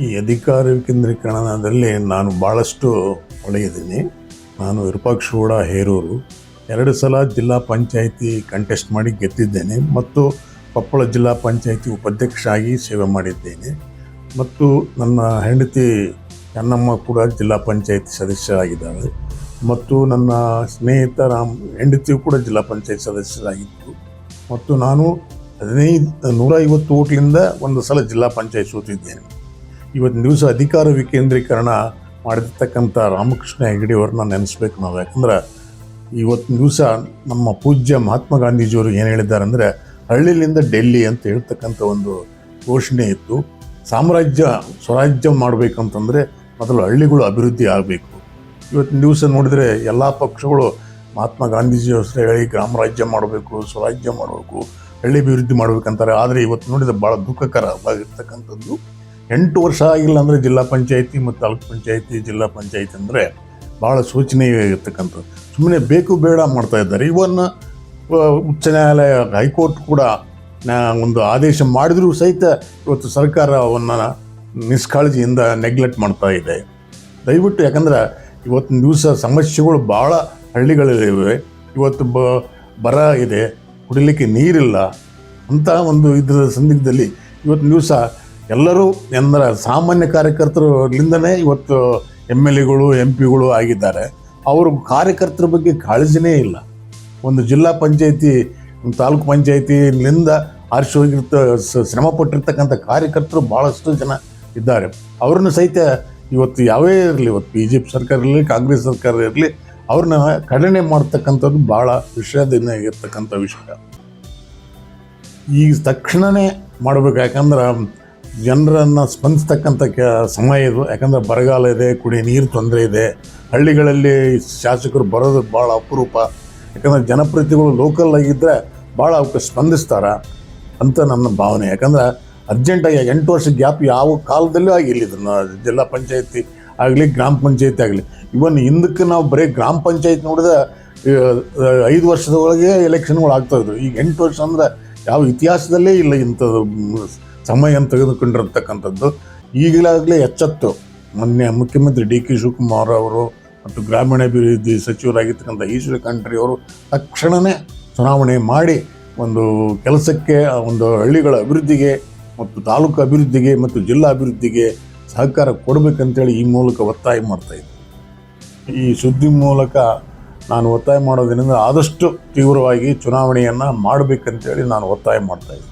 ಈ ಅಧಿಕಾರ ವಿಕೇಂದ್ರೀಕರಣದಲ್ಲಿ ನಾನು ಭಾಳಷ್ಟು ಒಳಗಿದ್ದೀನಿ. ನಾನು ವಿರೂಪಾಕ್ಷಗೌಡ ಹೇರೂರು 2 ಸಲ ಜಿಲ್ಲಾ ಪಂಚಾಯಿತಿ ಕಂಟೆಸ್ಟ್ ಮಾಡಿ ಗೆದ್ದಿದ್ದೇನೆ ಮತ್ತು ಕೊಪ್ಪಳ ಜಿಲ್ಲಾ ಪಂಚಾಯಿತಿ ಉಪಾಧ್ಯಕ್ಷ ಆಗಿ ಸೇವೆ ಮಾಡಿದ್ದೇನೆ. ಮತ್ತು ನನ್ನ ಹೆಂಡತಿ ಚೆನ್ನಮ್ಮ ಕೂಡ ಜಿಲ್ಲಾ ಪಂಚಾಯಿತಿ ಸದಸ್ಯರಾಗಿದ್ದಾಳೆ ಮತ್ತು ನನ್ನ ಸ್ನೇಹಿತ ಹೆಂಡತಿಯು ಕೂಡ ಜಿಲ್ಲಾ ಪಂಚಾಯತ್ ಸದಸ್ಯರಾಗಿದ್ದರು. ಮತ್ತು ನಾನು 150 ಓಟ್ಲಿಂದ ಒಂದು ಸಲ ಜಿಲ್ಲಾ ಪಂಚಾಯತ್ ಸೋತಿದ್ದೇನೆ. ಇವತ್ತಿನ ದಿವಸ ಅಧಿಕಾರ ವಿಕೇಂದ್ರೀಕರಣ ಮಾಡಿರ್ತಕ್ಕಂಥ ರಾಮಕೃಷ್ಣ ಹೆಗಡೆಯವ್ರನ್ನ ನೆನೆಸ್ಬೇಕು ನಾವು. ಯಾಕಂದ್ರೆ ಇವತ್ತಿನ ದಿವಸ ನಮ್ಮ ಪೂಜ್ಯ ಮಹಾತ್ಮ ಗಾಂಧೀಜಿಯವರು ಏನು ಹೇಳಿದ್ದಾರೆ ಅಂದರೆ, ಹಳ್ಳಿಲಿಂದ ಡೆಲ್ಲಿ ಅಂತ ಹೇಳ್ತಕ್ಕಂಥ ಒಂದು ಘೋಷಣೆ ಇತ್ತು. ಸ್ವರಾಜ್ಯ ಮಾಡಬೇಕಂತಂದರೆ ಮೊದಲು ಹಳ್ಳಿಗಳು ಅಭಿವೃದ್ಧಿ ಆಗಬೇಕು. ಇವತ್ತಿನ ದಿವಸ ನೋಡಿದರೆ ಎಲ್ಲ ಪಕ್ಷಗಳು ಮಹಾತ್ಮ ಗಾಂಧೀಜಿಯವ್ರ ಹೇಳಿ ಗ್ರಾಮ ರಾಜ್ಯ ಮಾಡಬೇಕು, ಸ್ವರಾಜ್ಯ ಮಾಡಬೇಕು, ಹಳ್ಳಿ ಅಭಿವೃದ್ಧಿ ಮಾಡಬೇಕಂತಾರೆ. ಆದರೆ ಇವತ್ತು ನೋಡಿದರೆ ಭಾಳ ದುಃಖಕರವಾಗಿರ್ತಕ್ಕಂಥದ್ದು, 8 ವರ್ಷ ಆಗಿಲ್ಲ ಅಂದರೆ ಜಿಲ್ಲಾ ಪಂಚಾಯಿತಿ ಮತ್ತು ತಾಲೂಕು ಪಂಚಾಯಿತಿ ಜಿಲ್ಲಾ ಪಂಚಾಯಿತಿ ಅಂದರೆ ಭಾಳ ಶೋಚನೀಯವಾಗಿರ್ತಕ್ಕಂಥದ್ದು. ಸುಮ್ಮನೆ ಬೇಕು ಬೇಡ ಮಾಡ್ತಾ ಇದ್ದಾರೆ. ಇವನ್ನು ಉಚ್ಚ ನ್ಯಾಯಾಲಯ, ಹೈಕೋರ್ಟ್ ಕೂಡ ಒಂದು ಆದೇಶ ಮಾಡಿದರೂ ಸಹಿತ ಇವತ್ತು ಸರ್ಕಾರ ಅವನ್ನು ನಿಷ್ಕಾಳಜಿಯಿಂದ ನೆಗ್ಲೆಕ್ಟ್ ಮಾಡ್ತಾ ಇದೆ. ದಯವಿಟ್ಟು, ಯಾಕಂದ್ರೆ ಇವತ್ತಿನ ದಿವಸ ಸಮಸ್ಯೆಗಳು ಭಾಳ ಹಳ್ಳಿಗಳಲ್ಲಿವೆ. ಇವತ್ತು ಬರ ಇದೆ, ಕುಡಿಲಿಕ್ಕೆ ನೀರಿಲ್ಲ ಅಂತ ಒಂದು ಇದರ ಸಂದಿಗ್ಧದಲ್ಲಿ ಇವತ್ತಿನ ದಿವಸ ಎಲ್ಲರೂ ಎಂದರೆ ಸಾಮಾನ್ಯ ಕಾರ್ಯಕರ್ತರಿಂದನೇ ಇವತ್ತು MLAಗಳು MP ಗಳು ಆಗಿದ್ದಾರೆ. ಅವರು ಕಾರ್ಯಕರ್ತರ ಬಗ್ಗೆ ಕಾಳಜಿನೇ ಇಲ್ಲ. ಒಂದು ಜಿಲ್ಲಾ ಪಂಚಾಯಿತಿ, ತಾಲೂಕು ಪಂಚಾಯಿತಿಯಿಂದ ಆರಿಸಿ ಹೋಗಿರ್ತ ಶ್ರಮಪಟ್ಟಿರ್ತಕ್ಕಂಥ ಕಾರ್ಯಕರ್ತರು ಭಾಳಷ್ಟು ಜನ ಇದ್ದಾರೆ. ಅವ್ರನ್ನ ಸಹಿತ ಇವತ್ತು ಯಾವೇ ಇರಲಿ, ಇವತ್ತು BJP ಸರ್ಕಾರ ಇರಲಿ, ಕಾಂಗ್ರೆಸ್ ಸರ್ಕಾರ ಇರಲಿ, ಅವ್ರನ್ನ ಖಂಡನೆ ಮಾಡ್ತಕ್ಕಂಥದ್ದು ಭಾಳ ವಿಷಯದಿಂದ ಇರ್ತಕ್ಕಂಥ ವಿಷಯ. ಈಗ ತಕ್ಷಣವೇ ಮಾಡಬೇಕು. ಯಾಕಂದ್ರೆ ಜನರನ್ನು ಸ್ಪಂದಿಸ್ತಕ್ಕಂಥ ಸಮಯ ಇದು. ಯಾಕಂದರೆ ಬರಗಾಲ ಇದೆ, ಕುಡಿಯ ನೀರು ತೊಂದರೆ ಇದೆ. ಹಳ್ಳಿಗಳಲ್ಲಿ ಶಾಸಕರು ಬರೋದು ಭಾಳ ಅಪರೂಪ. ಯಾಕಂದರೆ ಜನಪ್ರತಿನಿಧಿಗಳು ಲೋಕಲ್ ಆಗಿದ್ದರೆ ಭಾಳ ಅವಕ್ಕೆ ಸ್ಪಂದಿಸ್ತಾರೆ ಅಂತ ನನ್ನ ಭಾವನೆ. ಯಾಕಂದ್ರೆ ಅರ್ಜೆಂಟಾಗಿ 8 ವರ್ಷ ಗ್ಯಾಪ್ ಯಾವ ಕಾಲದಲ್ಲೂ ಆಗಿಲ್ಲ. ಇದನ್ನು ಜಿಲ್ಲಾ ಪಂಚಾಯತಿ ಆಗಲಿ, ಗ್ರಾಮ ಪಂಚಾಯತಿ ಆಗಲಿ, ಇವನ್ ಹಿಂದಕ್ಕೆ ನಾವು ಬರೀ ಗ್ರಾಮ ಪಂಚಾಯತ್ ನೋಡಿದ್ರೆ 5 ವರ್ಷದೊಳಗೆ ಎಲೆಕ್ಷನ್ಗಳು ಆಗ್ತಾಯಿದ್ರು. ಈಗ 8 ವರ್ಷ ಅಂದರೆ ಯಾವ ಇತಿಹಾಸದಲ್ಲೇ ಇಲ್ಲ ಇಂಥದ್ದು ಸಮಯ ತೆಗೆದುಕೊಂಡಿರ್ತಕ್ಕಂಥದ್ದು. ಈಗಲಾಗಲೇ ಎಚ್ಚೆತ್ತು ಮೊನ್ನೆ ಮುಖ್ಯಮಂತ್ರಿ DK ಶಿವಕುಮಾರ್ ಅವರು ಮತ್ತು ಗ್ರಾಮೀಣಾಭಿವೃದ್ಧಿ ಸಚಿವರಾಗಿರ್ತಕ್ಕಂಥ ಈಶ್ವರ ಖಂಡ್ರೆ ಅವರು ತಕ್ಷಣವೇ ಚುನಾವಣೆ ಮಾಡಿ ಒಂದು ಕೆಲಸಕ್ಕೆ, ಒಂದು ಹಳ್ಳಿಗಳ ಅಭಿವೃದ್ಧಿಗೆ ಮತ್ತು ತಾಲೂಕು ಅಭಿವೃದ್ಧಿಗೆ ಮತ್ತು ಜಿಲ್ಲಾ ಅಭಿವೃದ್ಧಿಗೆ ಸಹಕಾರ ಕೊಡಬೇಕಂತೇಳಿ ಈ ಮೂಲಕ ಒತ್ತಾಯ ಮಾಡ್ತಾಯಿದ್ದೆ. ಈ ಸುದ್ದಿ ಮೂಲಕ ನಾನು ಒತ್ತಾಯ ಮಾಡೋದ್ರಿಂದ ಆದಷ್ಟು ತೀವ್ರವಾಗಿ ಚುನಾವಣೆಯನ್ನು ಮಾಡಬೇಕಂತೇಳಿ ನಾನು ಒತ್ತಾಯ ಮಾಡ್ತಾಯಿದ್ದೆ.